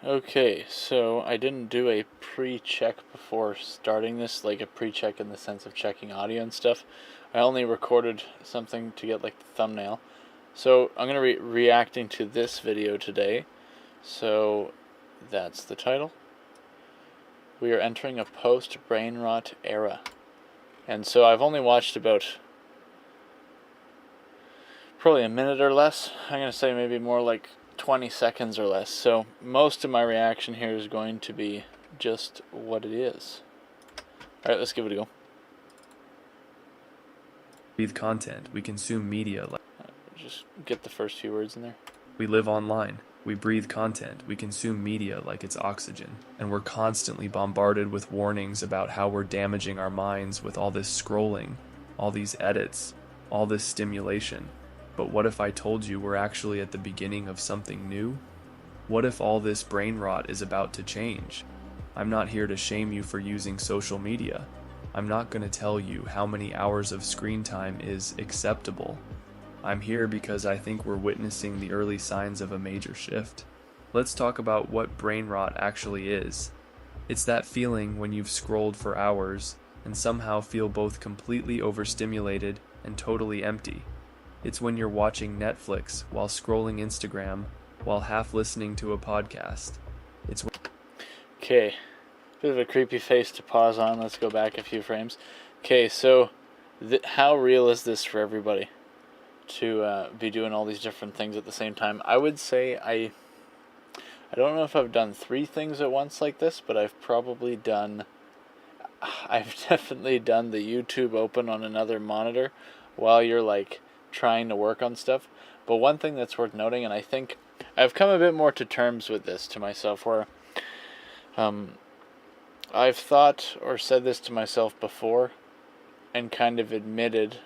Okay, so I didn't do a pre-check before starting this, like a pre-check in the sense of checking audio and stuff. I only recorded something to get like the thumbnail. So I'm going to be reacting to this video today. So that's the title. We are entering a post-Brainrot era. And so I've only watched about probably a minute or less. I'm going to say maybe more like 20 seconds or less. So most of my reaction here is going to be just what it is. Alright, let's give it a go. Breathe content. We consume media. Just get the first few words in there. We live online. We breathe content. We consume media like it's oxygen. And we're constantly bombarded with warnings about how we're damaging our minds with all this scrolling, all these edits, all this stimulation. But what if I told you we're actually at the beginning of something new? What if all this brain rot is about to change? I'm not here to shame you for using social media. I'm not going to tell you how many hours of screen time is acceptable. I'm here because I think we're witnessing the early signs of a major shift. Let's talk about what brain rot actually is. It's that feeling when you've scrolled for hours and somehow feel both completely overstimulated and totally empty. It's when you're watching Netflix while scrolling Instagram while half listening to a podcast. Okay, bit of a creepy face to pause on. Let's go back a few frames. Okay, so how real is this for everybody to be doing all these different things at the same time? I would say I don't know if I've done 3 things at once like this, but I've definitely done the YouTube open on another monitor while you're like trying to work on stuff. But one thing that's worth noting, and I think I've come a bit more to terms with this to myself, where I've thought or said this to myself before and kind of admitted,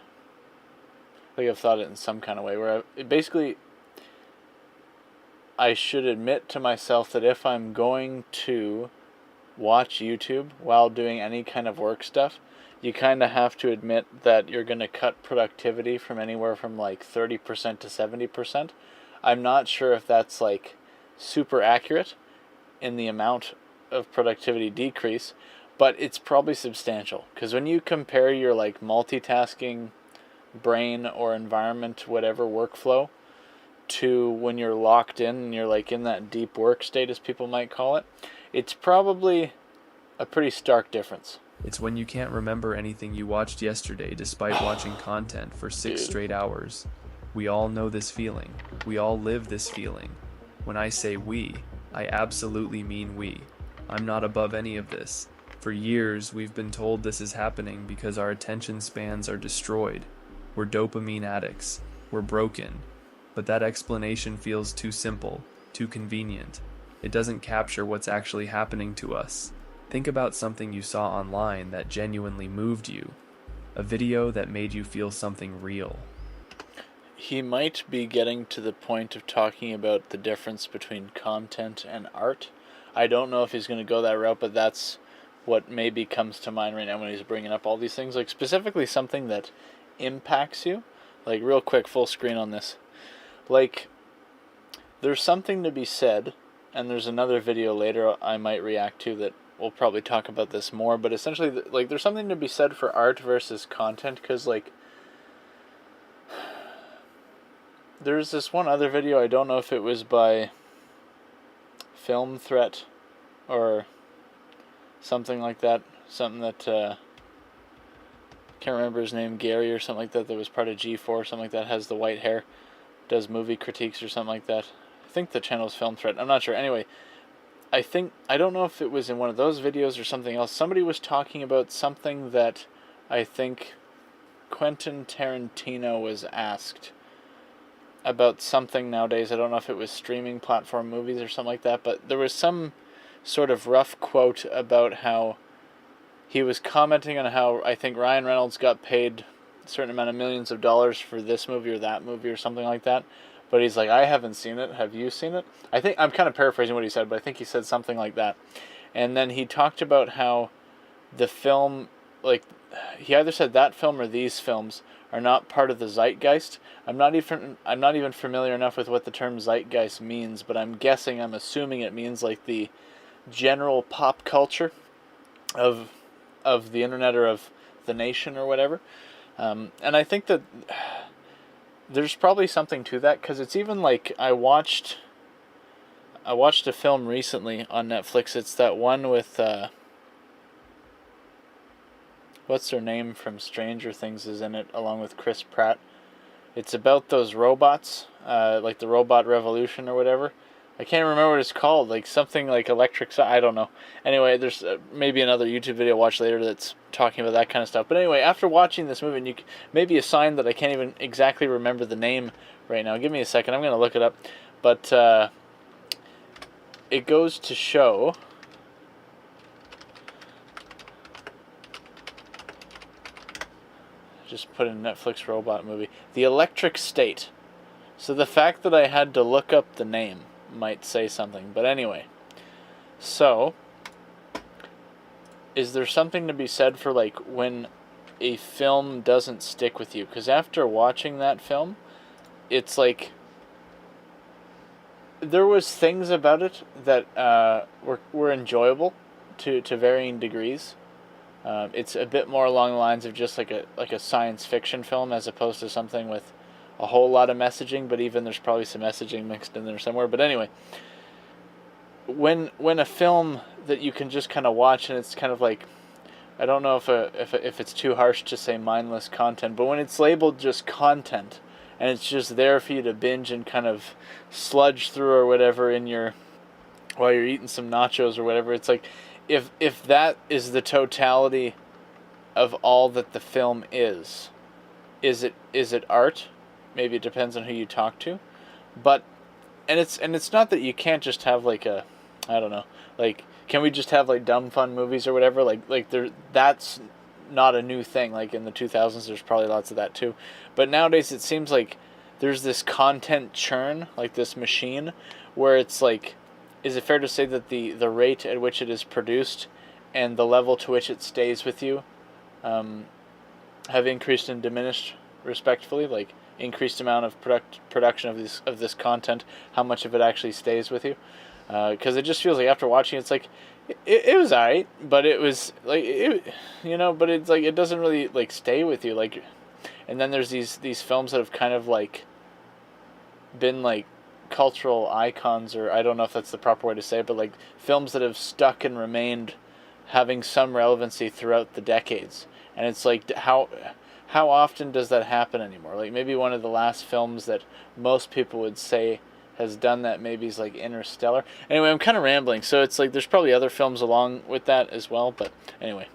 like I've thought it in some kind of way, where I should admit to myself that if I'm going to watch YouTube while doing any kind of work stuff, you kind of have to admit that you're going to cut productivity from anywhere from like 30% to 70%. I'm not sure if that's like super accurate in the amount of productivity decrease, but it's probably substantial, because when you compare your like multitasking brain or environment, whatever workflow, to when you're locked in and you're like in that deep work state, as people might call it, it's probably a pretty stark difference. It's when you can't remember anything you watched yesterday despite watching content for 6 straight hours. We all know this feeling. We all live this feeling. When I say we, I absolutely mean we. I'm not above any of this. For years, we've been told this is happening because our attention spans are destroyed. We're dopamine addicts. We're broken. But that explanation feels too simple, too convenient. It doesn't capture what's actually happening to us. Think about something you saw online that genuinely moved you. A video that made you feel something real. He might be getting to the point of talking about the difference between content and art. I don't know if he's going to go that route, but that's what maybe comes to mind right now when he's bringing up all these things. Like specifically something that impacts you. Like real quick, full screen on this. Like, there's something to be said, and there's another video later I might react to that we'll probably talk about this more, but essentially, like, there's something to be said for art versus content, because, like, there's this one other video, I don't know if it was by Film Threat or something like that, something that, can't remember his name, Gary or something like that was part of G4 or something like that, has the white hair, does movie critiques or something like that. I think the channel's Film Threat, I'm not sure. Anyway, I don't know if it was in one of those videos or something else. Somebody was talking about something that I think Quentin Tarantino was asked about something nowadays. I don't know if it was streaming platform movies or something like that, but there was some sort of rough quote about how he was commenting on how I think Ryan Reynolds got paid a certain amount of millions of dollars for this movie or that movie or something like that. But he's like, I haven't seen it. Have you seen it? I think I'm kind of paraphrasing what he said, but I think he said something like that. And then he talked about how the film, like, he either said that film or these films are not part of the zeitgeist. I'm not even familiar enough with what the term zeitgeist means, but I'm assuming it means like the general pop culture of the internet or of the nation or whatever. And I think that there's probably something to that, because it's even like I watched a film recently on Netflix. It's that one with what's her name from Stranger Things is in it, along with Chris Pratt. It's about those robots, like the robot revolution or whatever. I can't remember what it's called, like something like electric. I don't know. Anyway, there's maybe another YouTube video I'll watch later that's talking about that kind of stuff. But anyway, after watching this movie, and maybe a sign that I can't even exactly remember the name right now. Give me a second. I'm going to look it up. But it goes to show. Just put in Netflix robot movie. The Electric State. So the fact that I had to look up the name might say something. But anyway. So, is there something to be said for like when a film doesn't stick with you? Because after watching that film, it's like there was things about it that were enjoyable to varying degrees. It's a bit more along the lines of just like a science fiction film, as opposed to something with a whole lot of messaging. But even there's probably some messaging mixed in there somewhere. But anyway, when a film that you can just kind of watch, and it's kind of like, I don't know if it's too harsh to say mindless content, but when it's labeled just content, and it's just there for you to binge and kind of sludge through or whatever while you're eating some nachos or whatever, it's like, if that is the totality of all that the film is it art? Maybe it depends on who you talk to, but it's not that you can't just have like a, I don't know, like, can we just have like dumb fun movies or whatever? Like that's not a new thing. Like in the 2000s, there's probably lots of that too, but nowadays it seems like there's this content churn, like this machine, where it's like, is it fair to say that the rate at which it is produced and the level to which it stays with you have increased and diminished respectively? Like increased amount of production of this content, how much of it actually stays with you? Because it just feels like after watching it's like it was alright, but it was like but it's like it doesn't really like stay with you, like. And then there's these films that have kind of like been like cultural icons, or I don't know if that's the proper way to say it, but like films that have stuck and remained having some relevancy throughout the decades. And it's like, how often does that happen anymore? Like maybe one of the last films that most people would say has done that maybe is like Interstellar. Anyway, I'm kind of rambling, so it's like there's probably other films along with that as well, but anyway.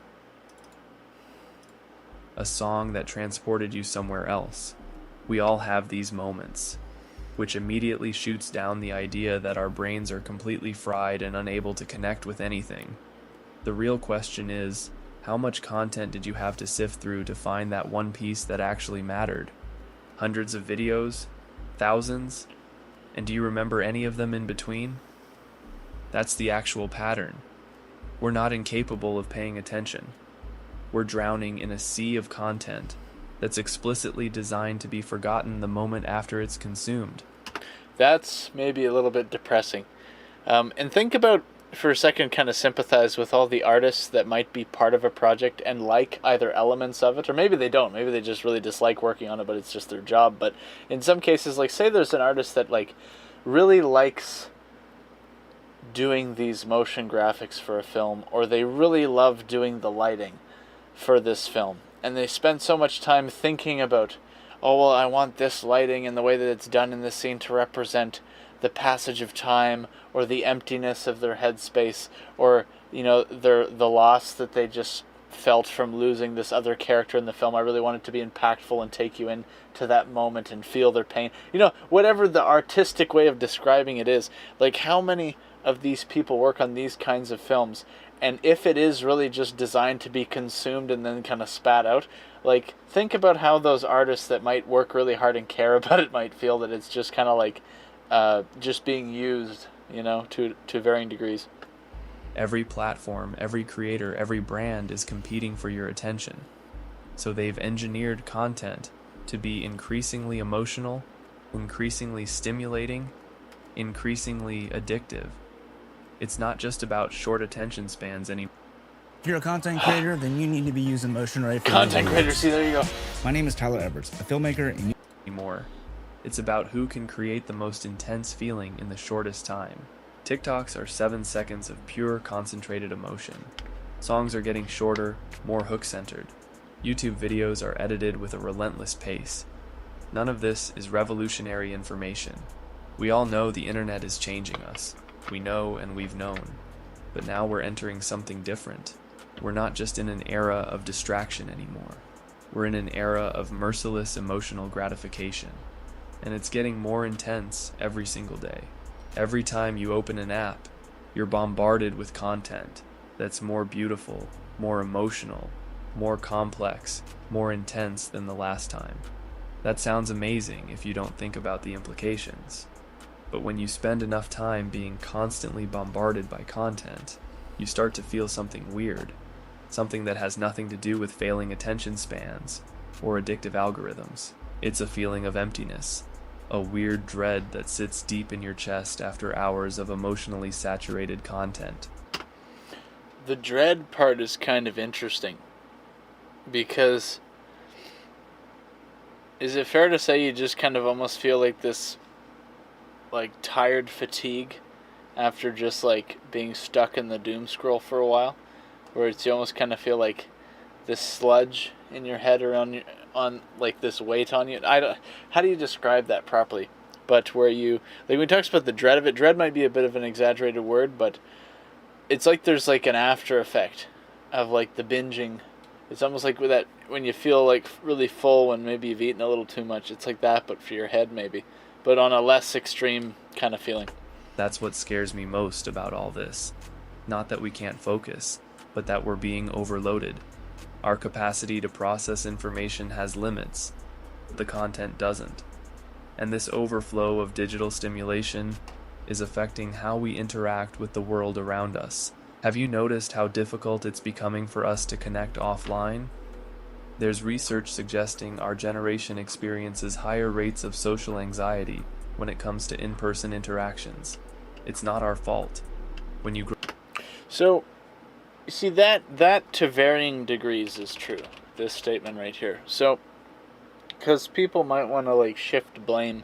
A song that transported you somewhere else. We all have these moments, which immediately shoots down the idea that our brains are completely fried and unable to connect with anything. The real question is, how much content did you have to sift through to find that one piece that actually mattered? Hundreds of videos? Thousands? And do you remember any of them in between? That's the actual pattern. We're not incapable of paying attention. We're drowning in a sea of content that's explicitly designed to be forgotten the moment after it's consumed. That's maybe a little bit depressing. And think about, for a second, kind of sympathize with all the artists that might be part of a project and like either elements of it, or maybe they don't. Maybe they just really dislike working on it, but it's just their job. But in some cases, like say there's an artist that like really likes doing these motion graphics for a film, or they really love doing the lighting for this film, and they spend so much time thinking about, oh well, I want this lighting and the way that it's done in this scene to represent the passage of time, or the emptiness of their headspace, or the loss that they just felt from losing this other character in the film. I really want it to be impactful and take you into that moment and feel their pain. Whatever the artistic way of describing it is, like how many of these people work on these kinds of films, and if it is really just designed to be consumed and then kind of spat out, like think about how those artists that might work really hard and care about it might feel that it's just kind of like just being used, to varying degrees. Every platform, every creator, every brand is competing for your attention. So they've engineered content to be increasingly emotional, increasingly stimulating, increasingly addictive. It's not just about short attention spans anymore. If you're a content creator, then you need to be using Motion Ray for Content your creator, videos. see, there you go. My name is Tyler Edwards, a filmmaker and It's about who can create the most intense feeling in the shortest time. TikToks are 7 seconds of pure concentrated emotion. Songs are getting shorter, more hook-centered. YouTube videos are edited with a relentless pace. None of this is revolutionary information. We all know the internet is changing us. We know and we've known. But now we're entering something different. We're not just in an era of distraction anymore. We're in an era of merciless emotional gratification. And it's getting more intense every single day. Every time you open an app, you're bombarded with content that's more beautiful, more emotional, more complex, more intense than the last time. That sounds amazing if you don't think about the implications. But when you spend enough time being constantly bombarded by content, you start to feel something weird, something that has nothing to do with failing attention spans or addictive algorithms. It's a feeling of emptiness, a weird dread that sits deep in your chest after hours of emotionally saturated content. The dread part is kind of interesting because is it fair to say you just kind of almost feel like this like tired fatigue after just like being stuck in the doom scroll for a while, where it's you almost kind of feel like this sludge in your head or on like this weight on you. I don't, how do you describe that properly? But where you like when we talks about the dread of it, dread might be a bit of an exaggerated word, but it's like there's like an after effect of like the binging. It's almost like with that when you feel like really full when maybe you've eaten a little too much. It's like that, but for your head maybe, but on a less extreme kind of feeling. That's what scares me most about all this. Not that we can't focus, but that we're being overloaded. Our capacity to process information has limits, but the content doesn't. And this overflow of digital stimulation is affecting how we interact with the world around us. Have you noticed how difficult it's becoming for us to connect offline? There's research suggesting our generation experiences higher rates of social anxiety when it comes to in-person interactions. It's not our fault. When you grow... So, you see that to varying degrees is true. This statement right here. So, because people might want to like shift blame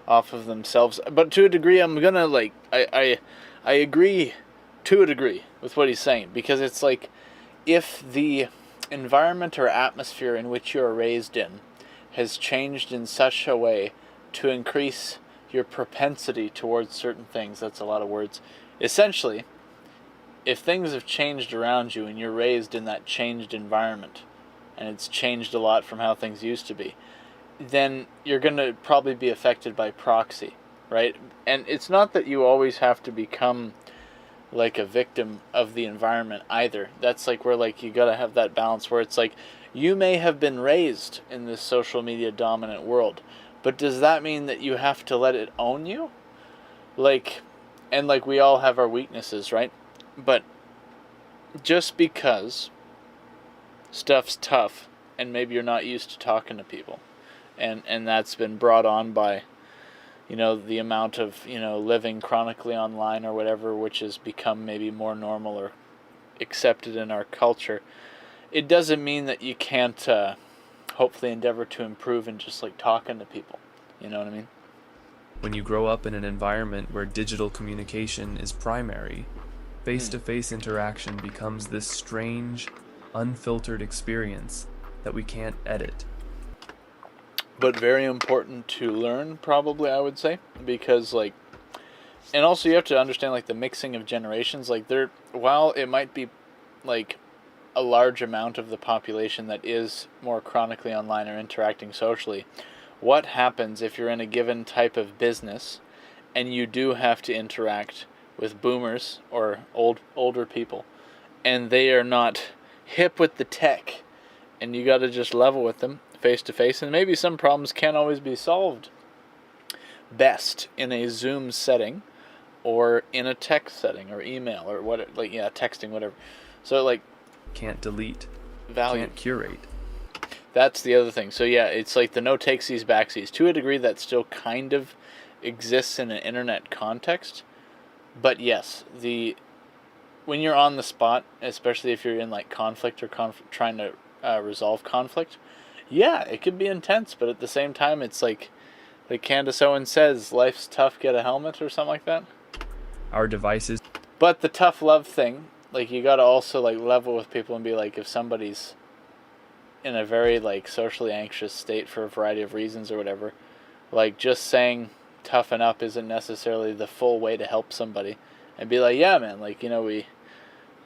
off of themselves, but to a degree, I'm gonna like I agree to a degree with what he's saying, because it's like if the environment or atmosphere in which you're raised in has changed in such a way to increase your propensity towards certain things, that's a lot of words. Essentially, if things have changed around you and you're raised in that changed environment, and it's changed a lot from how things used to be, then you're going to probably be affected by proxy, right? And it's not that you always have to become like a victim of the environment either. That's like where like you got to have that balance where it's like you may have been raised in this social media dominant world, but does that mean that you have to let it own you? Like, and like we all have our weaknesses, right? But just because stuff's tough and maybe you're not used to talking to people, and that's been brought on by, you know, the amount of, you know, living chronically online or whatever, which has become maybe more normal or accepted in our culture, it doesn't mean that you can't hopefully endeavor to improve in just like talking to people. You know what I mean? When you grow up in an environment where digital communication is primary, face-to-face interaction becomes this strange, unfiltered experience that we can't edit. But very important to learn, probably, I would say, because like, and also you have to understand like the mixing of generations. Like there, while it might be like a large amount of the population that is more chronically online or interacting socially, what happens if you're in a given type of business and you do have to interact with boomers or older people, and they are not hip with the tech, and you got to just level with them face to face, and maybe some problems can't always be solved best in a Zoom setting or in a text setting or email or what, texting, whatever. So like Can't delete, value. can't curate. That's the other thing. So yeah, it's like the no takesies backsies. To a degree, that still kind of exists in an internet context. But yes, when you're on the spot, especially if you're in like conflict or trying to resolve conflict, yeah, it can be intense. But at the same time, it's like Candace Owens says, "Life's tough. Get a helmet" or something like that. Our devices. But the tough love thing, like you gotta also like level with people and be like, if somebody's in a very like socially anxious state for a variety of reasons or whatever, like just saying toughen up isn't necessarily the full way to help somebody. And be like, yeah, man, like, you know,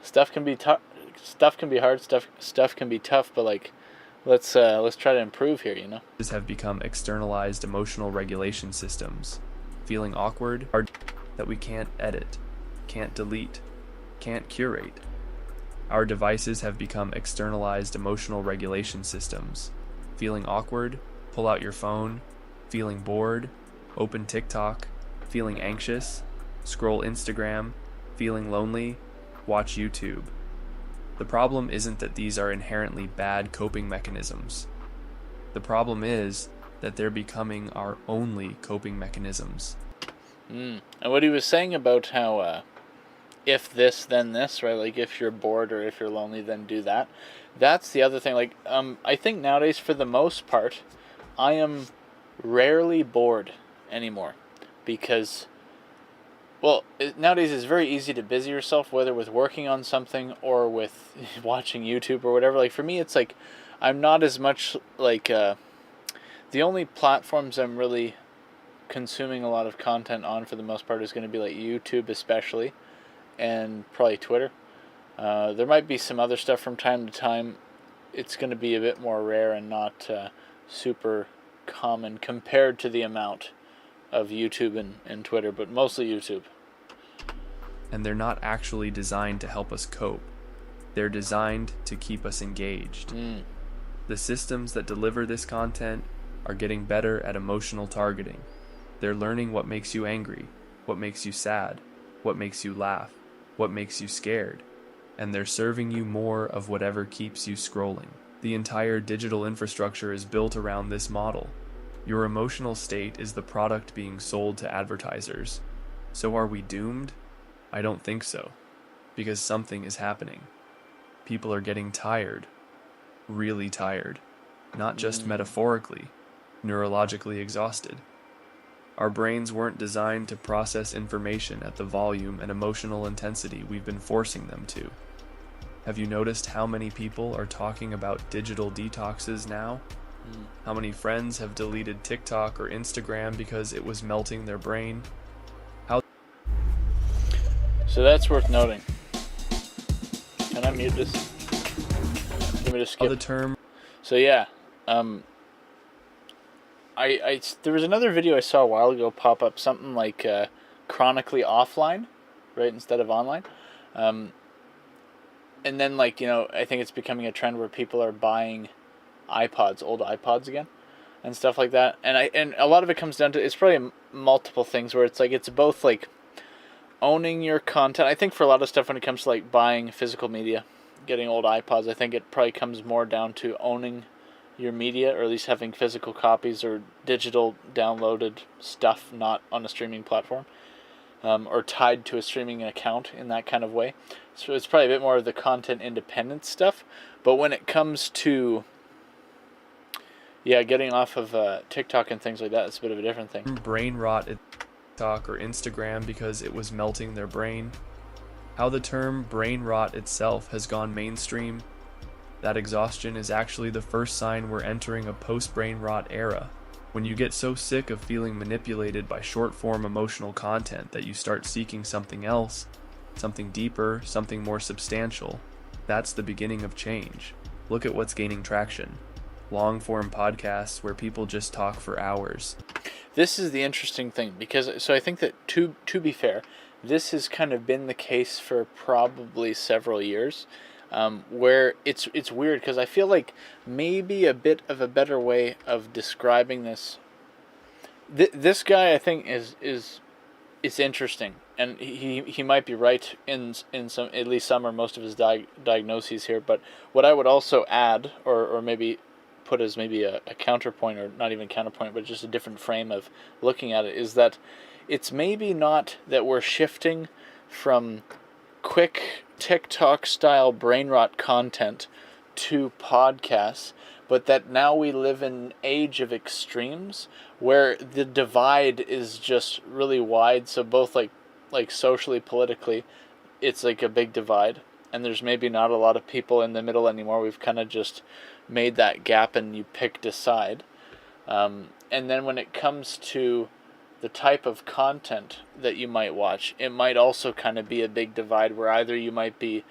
stuff can be tough, stuff can be hard, stuff can be tough, but like let's try to improve here, you know. Have become externalized emotional regulation systems. Feeling awkward, that we can't edit, can't delete, can't curate. Our devices have become externalized emotional regulation systems. Feeling awkward, pull out your phone. Feeling bored, open TikTok. Feeling anxious, scroll Instagram. Feeling lonely, watch YouTube. The problem isn't that these are inherently bad coping mechanisms. The problem is that they're becoming our only coping mechanisms. And what he was saying about how if this, then this, right? Like if you're bored or if you're lonely, then do that. That's the other thing. Like I think nowadays, for the most part, I am rarely bored anymore, because, well, nowadays it's very easy to busy yourself, whether with working on something or with watching YouTube or whatever. Like for me, it's like I'm not as much like the only platforms I'm really consuming a lot of content on for the most part is going to be like YouTube, especially, and probably Twitter. There might be some other stuff from time to time. It's going to be a bit more rare and not super common compared to the amount of YouTube and Twitter, but mostly YouTube. And they're not actually designed to help us cope. They're designed to keep us engaged. The systems that deliver this content are getting better at emotional targeting. They're learning what makes you angry, what makes you sad, what makes you laugh, what makes you scared, and they're serving you more of whatever keeps you scrolling. The entire digital infrastructure is built around this model. Your emotional state is the product being sold to advertisers. So are we doomed? I don't think so, because something is happening. People are getting tired, really tired, not just metaphorically, neurologically exhausted. Our brains weren't designed to process information at the volume and emotional intensity we've been forcing them to. Have you noticed how many people are talking about digital detoxes now? How many friends have deleted TikTok or Instagram because it was melting their brain? So that's worth noting. Can I mute this? Give me to skip. The term. So yeah, there was another video I saw a while ago pop up, something like chronically offline, right, instead of online. And then, like, you know, I think it's becoming a trend where people are buying old iPods again, and stuff like that. And a lot of it comes down to, it's probably multiple things where it's like, it's both like owning your content. I think for a lot of stuff when it comes to like buying physical media, getting old iPods, I think it probably comes more down to owning your media, or at least having physical copies or digital downloaded stuff, not on a streaming platform, or tied to a streaming account in that kind of way. So it's probably a bit more of the content independent stuff. But when it comes to, yeah, getting off of TikTok and things like that, it's a bit of a different thing. Brain rot at TikTok or Instagram because it was melting their brain. How the term brain rot itself has gone mainstream. That exhaustion is actually the first sign we're entering a post-Brainrot era. When you get so sick of feeling manipulated by short-form emotional content that you start seeking something else, something deeper, something more substantial, that's the beginning of change. Look at what's gaining traction. Long-form podcasts where people just talk for hours. This is the interesting thing, because so I think that to be fair, this has kind of been the case for probably several years. Where it's weird, because I feel like maybe a bit of a better way of describing this. This guy, I think, is interesting, and he might be right in some, at least some or most of his diagnoses here. But what I would also add, or maybe put as maybe a counterpoint, or not even counterpoint, but just a different frame of looking at it, is that it's maybe not that we're shifting from quick TikTok style brain rot content to podcasts, but that now we live in an age of extremes where the divide is just really wide. So both like socially, politically, it's like a big divide, and there's maybe not a lot of people in the middle anymore. We've kind of just made that gap, and you picked a side. And then when it comes to the type of content that you might watch, it might also kind of be a big divide, where either you might be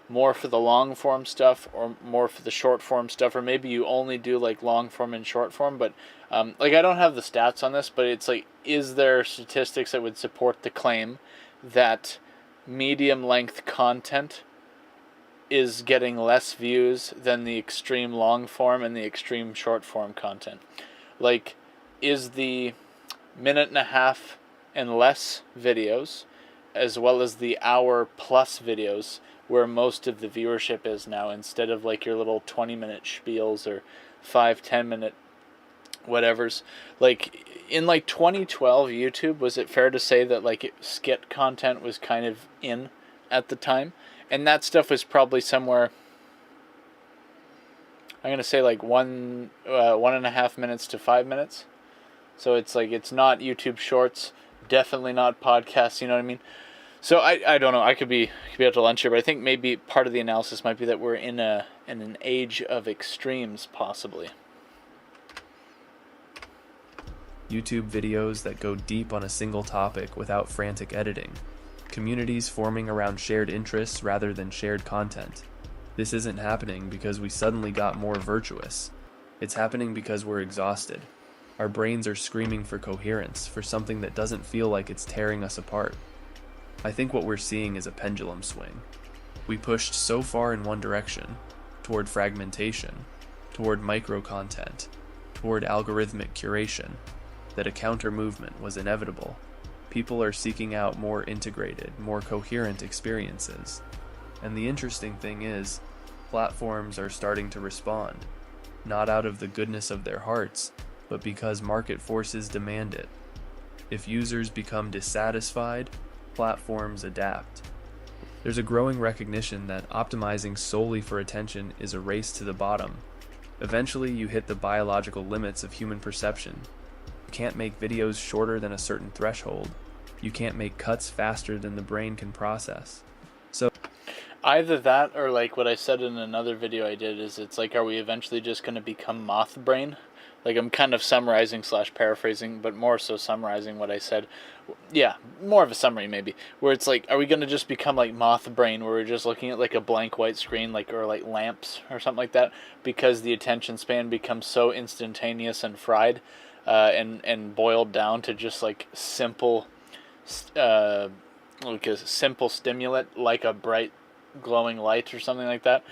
more for the long form stuff or more for the short form stuff, or maybe you only do like long form and short form. But like, I don't have the stats on this, but it's like, is there statistics that would support the claim that medium length content is getting less views than the extreme long form and the extreme short form content? Like, is the minute and a half and less videos, as well as the hour plus videos, where most of the viewership is now, instead of like your little 20-minute spiels or 5-10 minute whatevers? Like, in like 2012 YouTube, was it fair to say that like skit content was kind of in at the time? And that stuff was probably somewhere, I'm gonna say like 1.5 minutes to 5 minutes. So it's like, it's not YouTube Shorts, definitely not podcasts. You know what I mean? So I don't know. I could be out to lunch here, but I think maybe part of the analysis might be that we're in an age of extremes, possibly. YouTube videos that go deep on a single topic without frantic editing. Communities forming around shared interests rather than shared content. This isn't happening because we suddenly got more virtuous. It's happening because we're exhausted. Our brains are screaming for coherence, for something that doesn't feel like it's tearing us apart. I think what we're seeing is a pendulum swing. We pushed so far in one direction, toward fragmentation, toward micro-content, toward algorithmic curation, that a counter-movement was inevitable. People are seeking out more integrated, more coherent experiences. And the interesting thing is, platforms are starting to respond, not out of the goodness of their hearts, but because market forces demand it. If users become dissatisfied, platforms adapt. There's a growing recognition that optimizing solely for attention is a race to the bottom. Eventually, you hit the biological limits of human perception. You can't make videos shorter than a certain threshold. You can't make cuts faster than the brain can process. So either that, or like what I said in another video I did, is it's like, are we eventually just going to become moth brain? Like, I'm kind of summarizing / paraphrasing, but more so summarizing what I said. Yeah, more of a summary maybe, where it's like, are we going to just become like moth brain, where we're just looking at like a blank white screen, like, or like lamps or something like that, because the attention span becomes so instantaneous and fried, and boiled down to just like simple, like a simple stimulant, like a bright glowing light or something like that.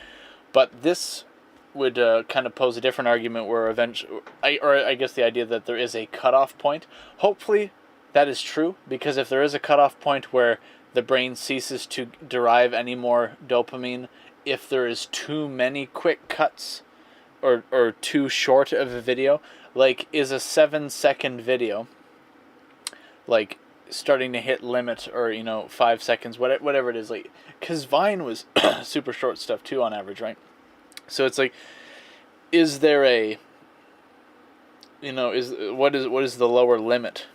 But this would kind of pose a different argument, where eventually, I guess the idea that there is a cutoff point. Hopefully that is true, because if there is a cutoff point where the brain ceases to derive any more dopamine, if there is too many quick cuts or too short of a video, like, is a 7-second video like starting to hit limit, or 5 seconds, whatever it is, like, because Vine was super short stuff too on average, right? So it's like, is there a, what is the lower limit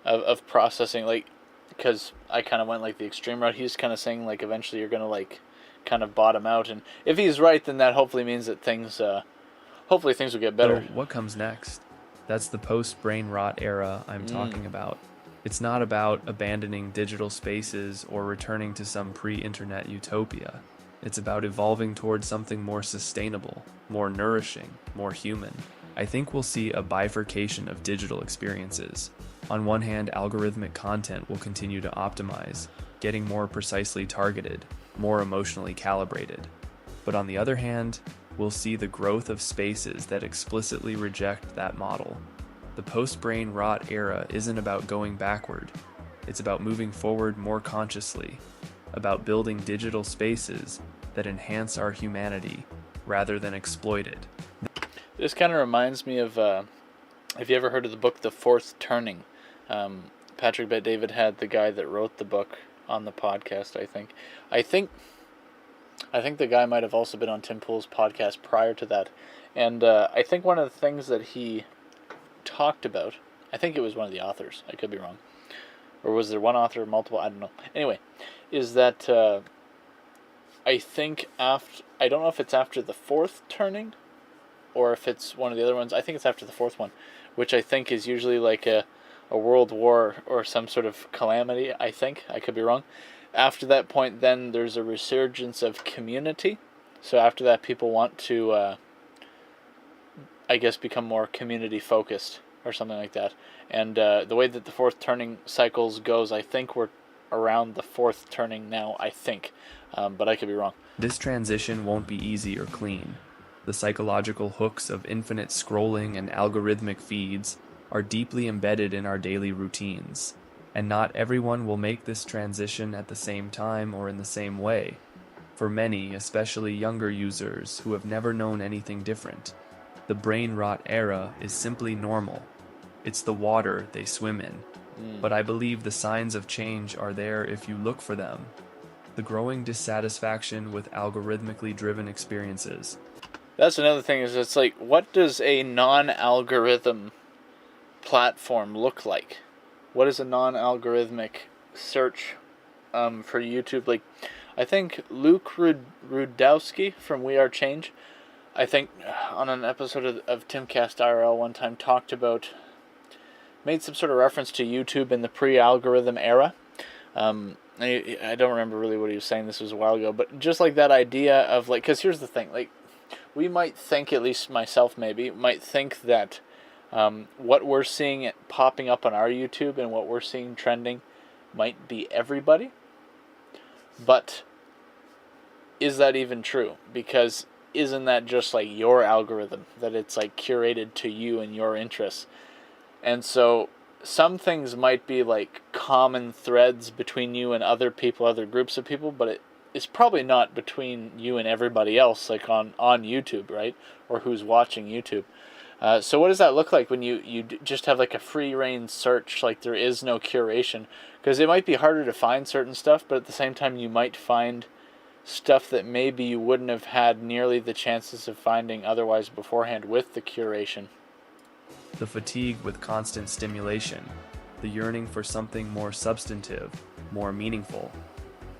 of processing? Like, because I kind of went like the extreme route. He's kind of saying like eventually you're gonna like kind of bottom out, and if he's right, then that hopefully means that things will get better. So what comes next? That's the post-Brainrot era I'm talking about. It's not about abandoning digital spaces or returning to some pre-internet utopia. It's about evolving towards something more sustainable, more nourishing, more human. I think we'll see a bifurcation of digital experiences. On one hand, algorithmic content will continue to optimize, getting more precisely targeted, more emotionally calibrated. But on the other hand, we'll see the growth of spaces that explicitly reject that model. The post-Brainrot era isn't about going backward. It's about moving forward more consciously, about building digital spaces that enhance our humanity rather than exploit it. This kind of reminds me of, have you ever heard of the book The Fourth Turning? Patrick Bet-David had the guy that wrote the book on the podcast, I think. I think the guy might have also been on Tim Pool's podcast prior to that. And I think one of the things that he talked about, I think it was one of the authors, I could be wrong. Or was there one author or multiple? I don't know. Anyway, is that I think I don't know if it's after the fourth turning or if it's one of the other ones. I think it's after the fourth one, which I think is usually like a world war or some sort of calamity, I think. I could be wrong. After that point, then there's a resurgence of community. So after that, people want to, I guess, become more community focused or something like that. And the way that the fourth turning cycles goes, I think we're around the fourth turning now, I think. But I could be wrong. This transition won't be easy or clean. The psychological hooks of infinite scrolling and algorithmic feeds are deeply embedded in our daily routines, and not everyone will make this transition at the same time or in the same way. For many, especially younger users who have never known anything different, the brain rot era is simply normal. It's the water they swim in. But I believe the signs of change are there if you look for them. The growing dissatisfaction with algorithmically driven experiences. That's another thing, is it's like, what does a non-algorithm platform look like? What is a non-algorithmic search for YouTube? Like, I think Luke Rudowski from We Are Change, I think on an episode of Timcast IRL one time made some sort of reference to YouTube in the pre-algorithm era. I don't remember really what he was saying. This was a while ago, but just like that idea of like, because here's the thing, like, we might think, at least myself maybe, might think that what we're seeing popping up on our YouTube and what we're seeing trending might be everybody. But is that even true? Because isn't that just like your algorithm, that it's like curated to you and your interests? And so some things might be like common threads between you and other people, other groups of people, but it's probably not between you and everybody else, like on YouTube, right? Or who's watching YouTube. So what does that look like when you just have like a free reign search, like there is no curation? Because it might be harder to find certain stuff, but at the same time you might find stuff that maybe you wouldn't have had nearly the chances of finding otherwise beforehand with the curation. The fatigue with constant stimulation, the yearning for something more substantive, more meaningful.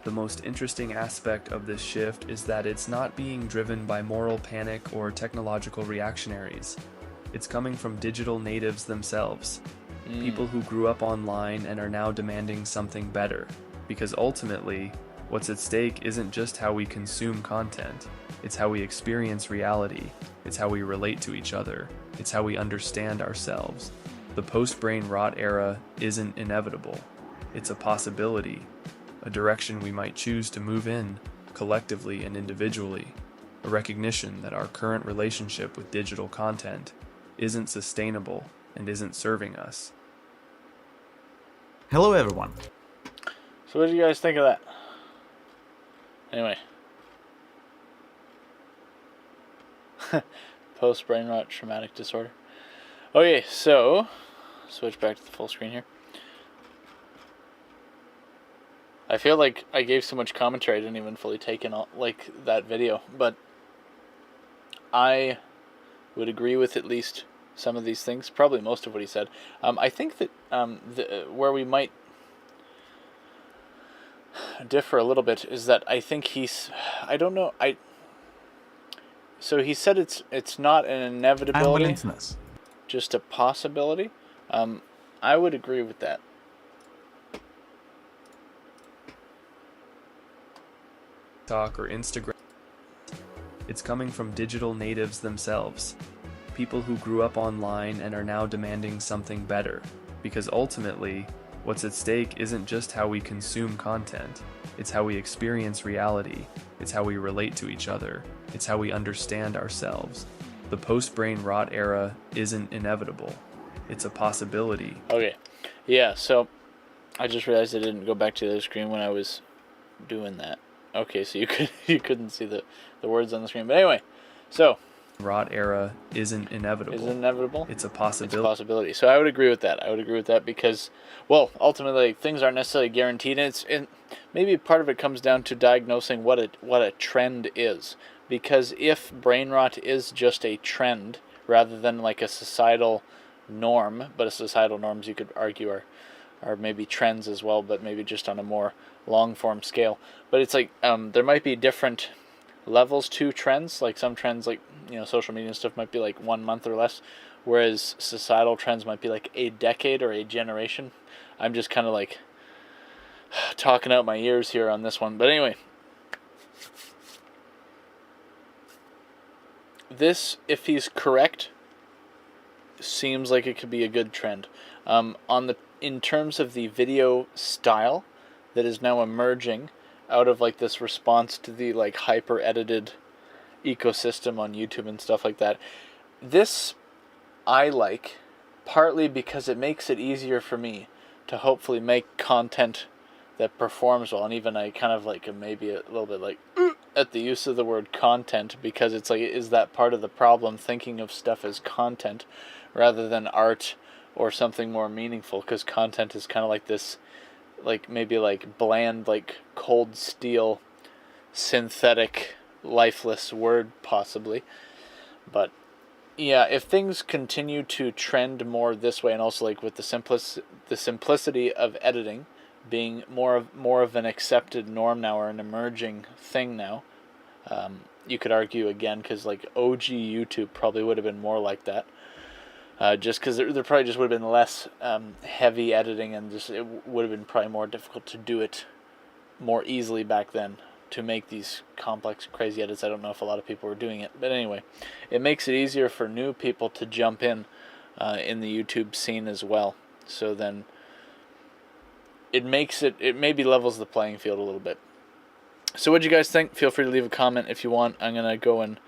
The most interesting aspect of this shift is that it's not being driven by moral panic or technological reactionaries. It's coming from digital natives themselves, people who grew up online and are now demanding something better. Because ultimately, what's at stake isn't just how we consume content, it's how we experience reality, it's how we relate to each other, it's how we understand ourselves. The post-Brainrot era isn't inevitable, it's a possibility, a direction we might choose to move in, collectively and individually, a recognition that our current relationship with digital content isn't sustainable and isn't serving us. Hello, everyone. So what do you guys think of that? Anyway. Post-Brainrot traumatic disorder. Okay, so switch back to the full screen here. I feel like I gave so much commentary I didn't even fully take in all, like that video, but I would agree with at least some of these things, probably most of what he said. I think that where we might differ a little bit is that I think I don't know, so he said it's not an inevitability, just a possibility. I would agree with that. TikTok or Instagram. It's coming from digital natives themselves, people who grew up online and are now demanding something better. Because ultimately, what's at stake isn't just how we consume content, it's how we experience reality, it's how we relate to each other, it's how we understand ourselves. The post-Brainrot era isn't inevitable, it's a possibility. Okay, yeah, so I just realized I didn't go back to the other screen when I was doing that. Okay, so you couldn't see the words on the screen. But anyway, so Rot era isn't inevitable. Is it inevitable? It's a It's a possibility. possibility. So I would agree with that. I would agree with that because, well, ultimately things aren't necessarily guaranteed, and maybe part of it comes down to diagnosing what a trend is. Because if brain rot is just a trend rather than like a societal norm, but a societal norms you could argue are maybe trends as well, but maybe just on a more long form scale. But it's like there might be different levels to trends. Like some trends, like social media and stuff, might be like 1 month or less, whereas societal trends might be like a decade or a generation. I'm just kind of like talking out my ears here on this one, but anyway, this, if he's correct, seems like it could be a good trend. In terms of the video style that is now emerging out of like this response to the like hyper edited ecosystem on YouTube and stuff like that, this I like partly because it makes it easier for me to hopefully make content that performs well, and even I kind of like maybe a little bit like at the use of the word content, because it's like, is that part of the problem, thinking of stuff as content rather than art or something more meaningful? Because content is kind of like this, like maybe like bland, like cold steel, synthetic, lifeless word possibly. But yeah, if things continue to trend more this way, and also like with the simplicity of editing being more of an accepted norm now, or an emerging thing now, you could argue again, because like OG YouTube probably would have been more like that. Just because there probably just would have been less heavy editing, and just it would have been probably more difficult to do it more easily back then, to make these complex, crazy edits. I don't know if a lot of people were doing it, but anyway, it makes it easier for new people to jump in the YouTube scene as well. So then it maybe levels the playing field a little bit. So what do you guys think? Feel free to leave a comment if you want. I'm gonna go and